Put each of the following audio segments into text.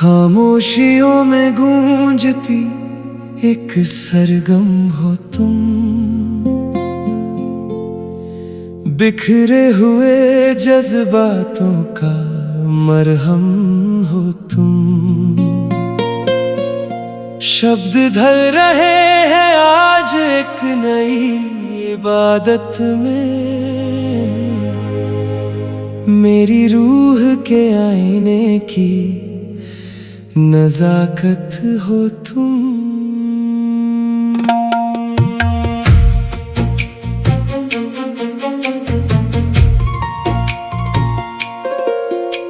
खामोशियों में गूंजती एक सरगम हो तुम, बिखरे हुए जज्बातों का मरहम हो तुम। शब्द ढल रहे हैं आज एक नई इबादत में, मेरी रूह के आईने की नजाकत हो तुम।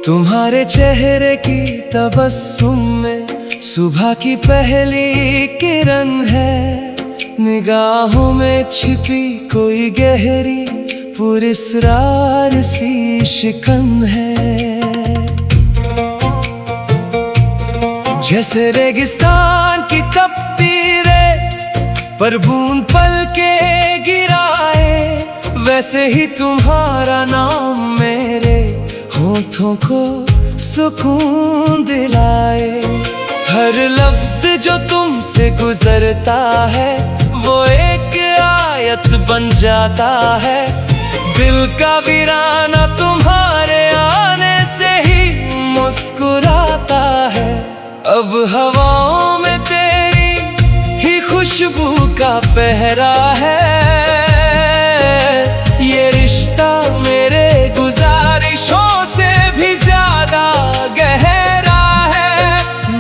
तुम्हारे चेहरे की तबस्सुम में सुबह की पहली किरण है, निगाहों में छिपी कोई गहरी पुरस्रार सी शिकन है। जैसे रेगिस्तान की तपती रेत पर बूंद पल के गिराए, वैसे ही तुम्हारा नाम मेरे होठों को सुकून दिलाए। हर लफ्ज जो तुमसे गुजरता है वो एक आयत बन जाता है। दिल का वीराना तुम्हारे आने से ही मुस्कुराता है। अब हवाओं में तेरी ही खुशबू का पहरा है। ये रिश्ता मेरे गुजारिशों से भी ज्यादा गहरा है।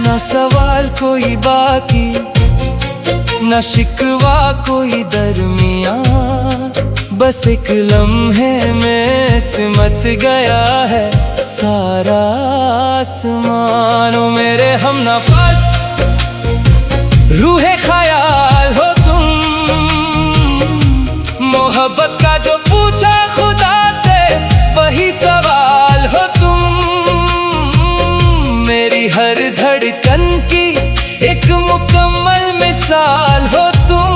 ना सवाल कोई बाकी, ना शिकवा कोई दरमियां, बस एक लम्हे में सिमट गया है सारा आसमान। ओ मेरे हमनफस रूहे ख्याल हो तुम, मोहब्बत का जो पूछा खुदा से वही सवाल हो तुम। मेरी हर धड़कन की एक मुकम्मल मिसाल हो तुम।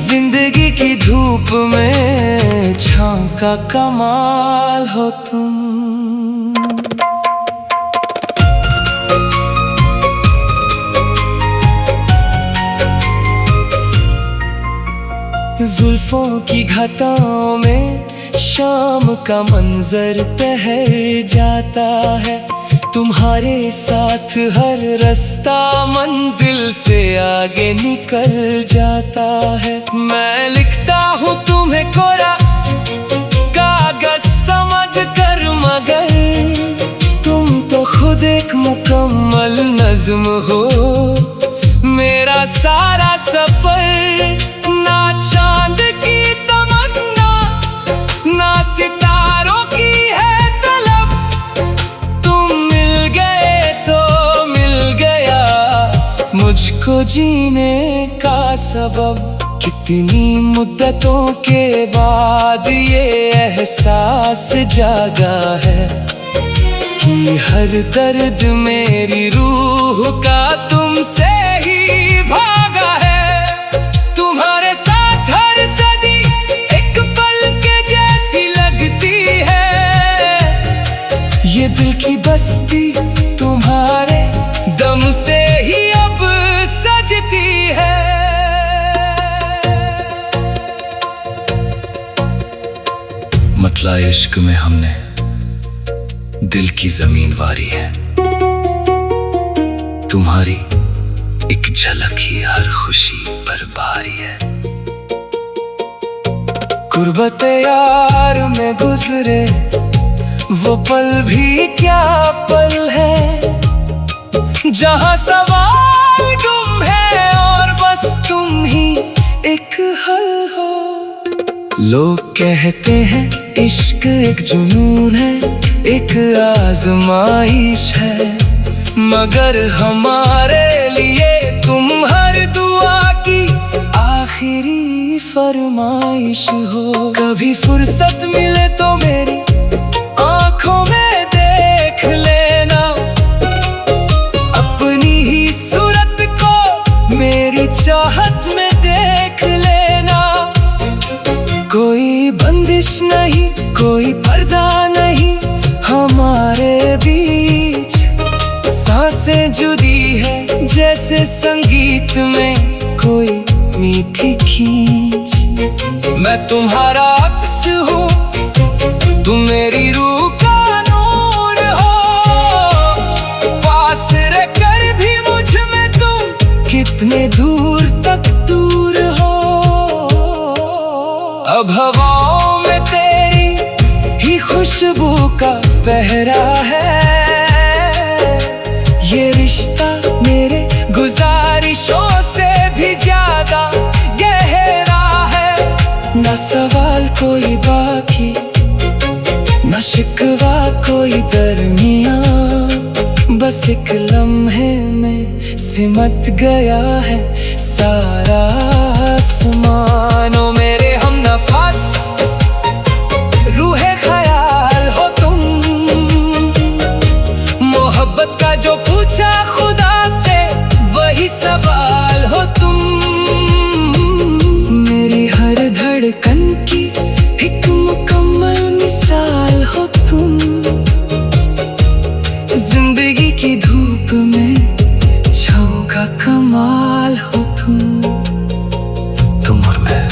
जिंदगी की धूप में छांव का कमाल हो तुम। जुल्फों की घटाओं में शाम का मंजर तहर जाता है। तुम्हारे साथ हर रास्ता मंजिल से आगे निकल जाता है। मैं लिखता हूँ तुम्हें कोरा कागज समझ कर, मगर तुम तो खुद एक मुकम्मल नज्म हो। मेरा सारा सफर ना चांद की तमन्ना, ना सितारों की है तलब। तुम मिल गए तो मिल गया मुझको जीने का सबब। कितनी मुद्दतों के बाद ये एहसास जागा है कि हर दर्द मेरी रूह का तुमसे ही भागा है। तुम्हारे साथ हर सदी एक पल के जैसी लगती है। ये दिल की बस्ती तुम्हारे दम से ही अब सजती है। मतला इश्क में हमने दिल की जमीन वारी है। तुम्हारी एक झलक ही हर खुशी पर भारी है। गुर्बत यार में गुजरे वो पल भी क्या पल है, जहां सवाल गुम है और बस तुम ही एक हल हो। लोग कहते हैं इश्क एक जुनून है, एक आजमाइश है, मगर हमारे लिए तुम हर दुआ की आखिरी फरमाइश हो। कभी फुर्सत मिले तो मेरी आंखों में देख लेना, अपनी ही सूरत को मेरी चाहत में देख लेना। कोई बंदिश नहीं, कोई पर्दा नहीं हमारे बीच, गीत में कोई मीठी खींच। मैं तुम्हारा अक्स हूँ, तुम मेरी रूह का नूर हो। पास रहकर भी मुझ में तुम कितने दूर तक दूर हो। अब हवाओं में तेरी ही खुशबू का पहरा है। ये रिश्ता मेरे गुजारिशों से भी ज्यादा गहरा है। न सवाल कोई बाकी, न शिकवा कोई दरमियां। बस एक लम्हे में सिमट गया है सारा आसमान। ओ मेरे हमनफास रूहे ख्याल हो तुम। मोहब्बत का जो पूछा खुदा से वही सवाल हो तुम। मेरी हर धड़कन की एक मुकम्मल मिसाल हो तुम। जिंदगी की धूप में छाँव का कमाल हो तुम। तुम और मैं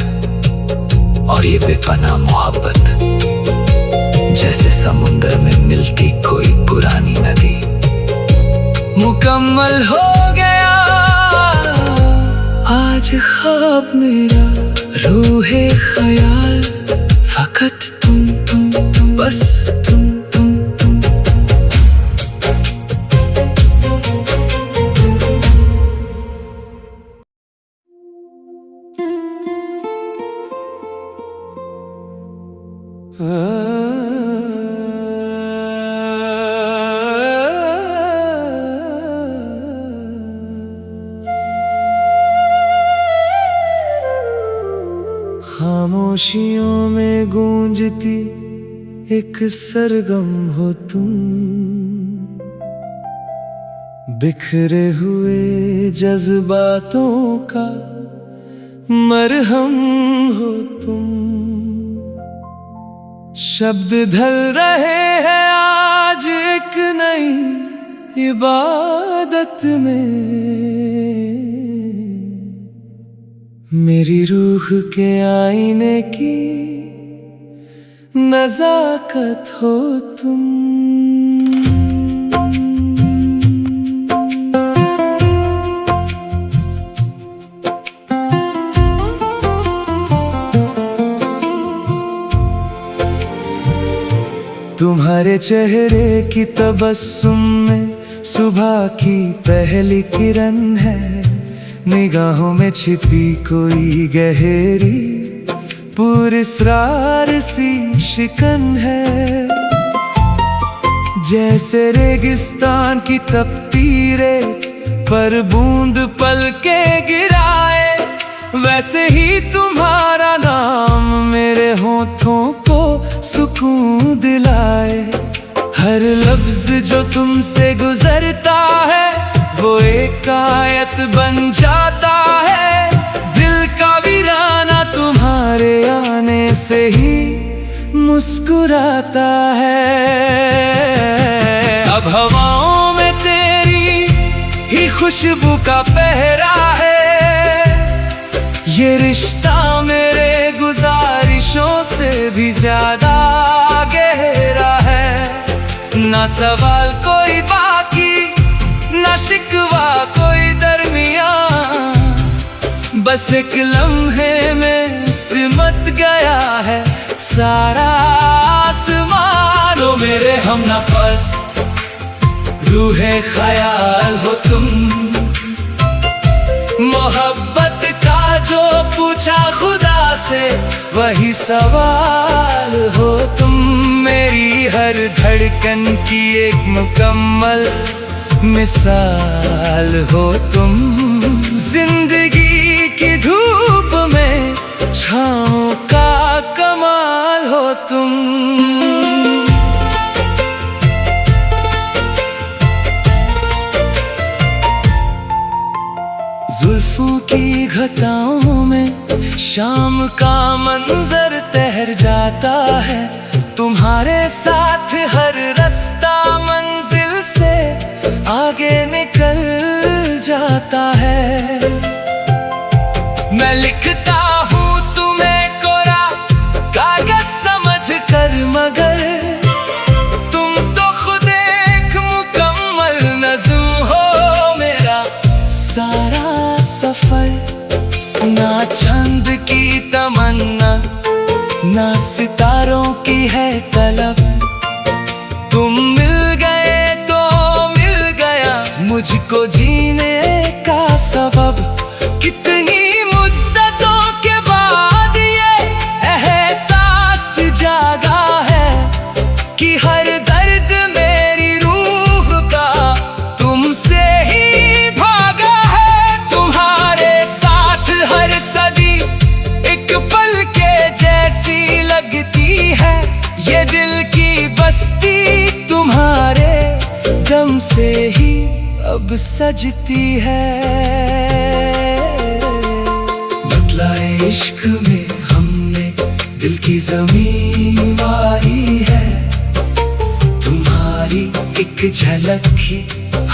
और ये बेपनाह मोहब्बत, जैसे समुंदर में मिलती कोई पुरानी नदी। मुकम्मल हो गया आज ख्वाब मेरा, रूहे ख्याल फकत तुम बस तुम। खामोशियों में गूंजती एक सरगम हो तुम। बिखरे हुए जज्बातों का मरहम हो तुम। शब्द ढल रहे हैं आज एक नई इबादत में। मेरी रूह के आईने की नजाकत हो तुम। तुम्हारे चेहरे की तबस्सुम में सुबह की पहली किरण है। निगाहों में छिपी कोई गहरी पुरस्रार सी शिकन है। जैसे रेगिस्तान की तपती रेत पर बूंद पल के गिराए, वैसे ही तुम्हारा नाम मेरे होठों को सुकून दिलाए। हर लफ्ज जो तुमसे गुजरता है वो एक आयत बन जाता है। दिल का वीराना तुम्हारे आने से ही मुस्कुराता है। अब हवाओं में तेरी ही खुशबू का पहरा है। ये रिश्ता मेरे गुजारिशों से भी ज्यादा गहरा है। ना सवाल कोई बाकी, ना शिकवा कोई दरमियां। बस एक लम्हे में सिमट गया है सारा आसमान। ओ मेरे हमनफस रूहे ख्याल हो तुम। मोहब्बत का जो पूछा खुदा से वही सवाल हो तुम। मेरी हर धड़कन की एक मुकम्मल मिसाल हो तुम। जिंदगी की धूप में छाँव का कमाल हो तुम। जुल्फों की घटाओं में शाम का मंजर तैर जाता है। तुम्हारे साथ हर रास्ता मंजिल से आगे निकल जाता है। ना सितारों की है तलब, तुम मिल गए तो मिल गया मुझको जीने का सबब। कितनी मुद्दतों के बाद ये एहसास जागा है कि हर दर्द मेरी रूह का तुमसे ही भागा है। तुम्हारे साथ हर सदी एक पल के जैसी लगती है, ये दिल की बस्ती तुम्हारे दम से ही अब सजती है। बतलाए इश्क में हमने दिल की ज़मीन वारी है, तुम्हारी एक झलक ही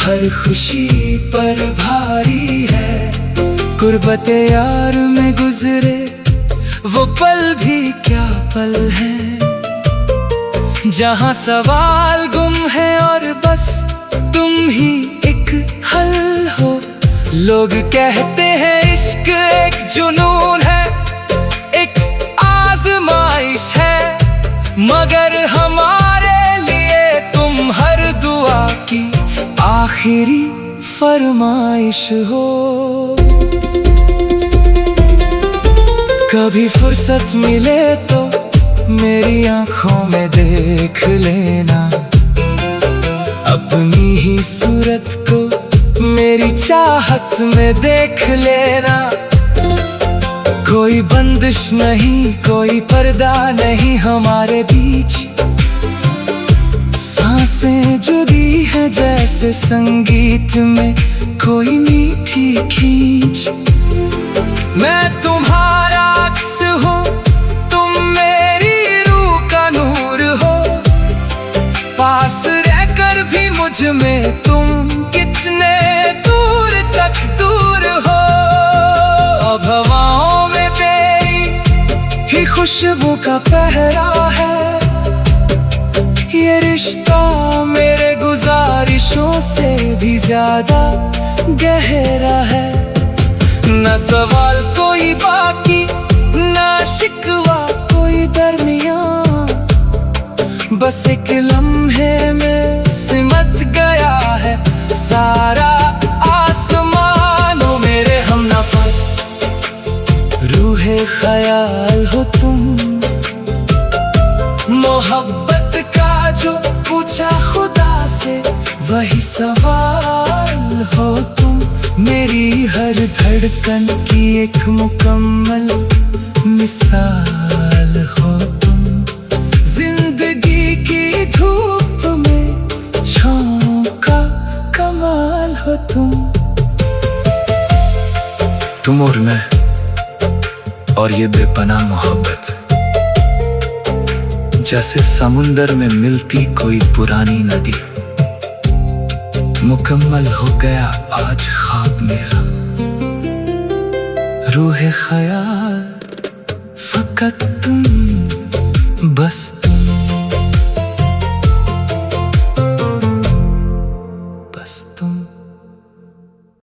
हर खुशी पर भारी है। गुर्बते यार में गुजरे वो पल भी क्या पल है, जहाँ सवाल गुम है और बस तुम ही एक हल हो। लोग कहते हैं इश्क एक जुनून है, एक आजमाइश है, मगर हमारे लिए तुम हर दुआ की आखिरी फरमाइश हो। कभी फुर्सत मिले तो मेरी आंखों में देख लेना, अपनी ही सूरत को मेरी चाहत में देख लेना। कोई बंदिश नहीं, कोई पर्दा नहीं हमारे बीच, सांसें जुदी हैं जैसे संगीत में कोई मीठी खींच। मैं तुम्हारा अक्स हूँ, तुम मेरी रूह का नूर हो, पास रहकर भी मुझ में तुम कितने दूर तक दूर हो। अब हवाओं में तेरी ही खुशबू का पहरा है, ये रिश्ता मेरे गुजारिशों से भी ज्यादा गहरा है। न सवाल कोई बाकी, न शिकवा कोई दरमियां, बस एक लम्हे में सिमट गया है सारा आसमानों। मेरे हम नफस रूहे ख्याल हो तुम, मोहब्बत का जो पूछा खुदा से वही सवाल हो तुम। मेरी हर धड़कन की एक मुकम्मल मिसाल हो तुम, जिंदगी की धूप में छाँव का कमाल हो तुम। तुम और मैं और ये बेपनाह मोहब्बत, जैसे समुंदर में मिलती कोई पुरानी नदी। मुकम्मल हो गया आज ख्वाब मेरा, रूहे ख्याल फकत